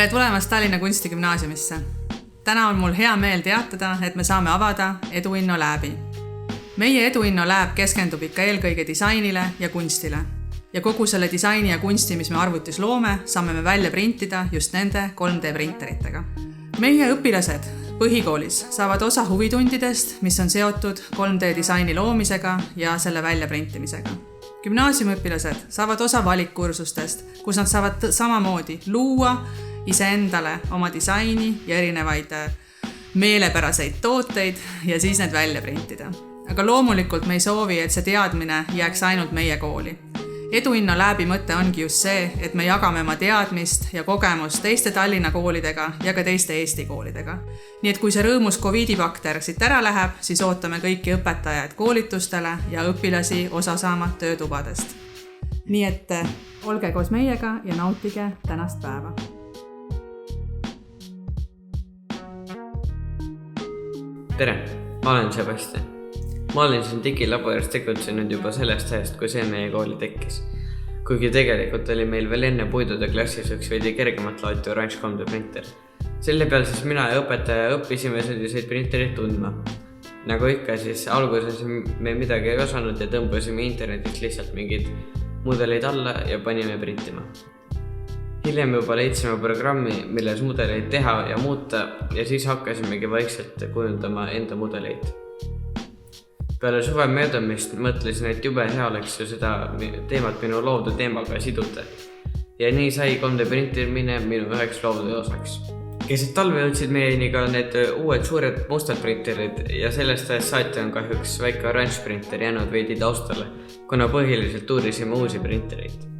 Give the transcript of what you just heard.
Tere tulemast Tallinna Kunstigümnaasiumisse. Täna on mul hea meel teatada, et me saame avada Eduinno Labi. Meie Eduinno Lab keskendub ikka eelkõige disainile ja kunstile. Ja kogu selle disaini ja kunsti, mis me arvutis loome, saame me välja printida just nende 3D printeritega. Meie õpilased põhikoolis saavad osa huvitundidest, mis on seotud 3D disaini loomisega ja selle väljaprintimisega. Gümnaasiumiõpilased saavad osa valikkursustest, kus nad saavad samamoodi luua iseendale oma disaini ja erinevaid meelepäraseid tooteid ja siis need välja printida. Aga loomulikult me ei soovi, et see teadmine jääks ainult meie kooli. Eduinno Labi mõte ongi just see, et me jagame oma teadmist ja kogemust teiste Tallinna koolidega ja ka teiste Eesti koolidega. Nii et kui see rõõmus COVID-bakter siit ära läheb, siis ootame kõiki õpetajaid koolitustele ja õpilasi osa saama töötubadest. Nii et olge koos meiega ja nautige tänast päeva. Tere, ma olen Sebastian. Ma olen siin digilaboris tegutsenud juba sellest ajast, kui see meie kooli tekkis. Kuigi tegelikult oli meil veel enne puidude klassis üks veidi kergemat laati orange 3D printer. Selle peal siis mina ja õpetaja õppisime selliseid printerid tundma. Nagu ikka, siis alguses me midagi ei osanud ja tõmbasime internetist lihtsalt mingid mudeleid alla ja panime printima. Hiljem juba leidsime programmi, milles mudeleid teha ja muuta ja siis hakkasimegi vaikselt kujundama enda mudeleid. Peale suve möödumist mõtlesin, et jube hea oleks ju seda teemat minu loovde teemaga siduda. Ja nii sai 3D printimine minu üheks loovde osaks. Keset talve jõudsid meieni ka need uued suured mustad printerid ja sellest ajast saati on kahjuks väike orange printer jäänud veidi taustale, kuna põhiliselt uurisime uusi printereid.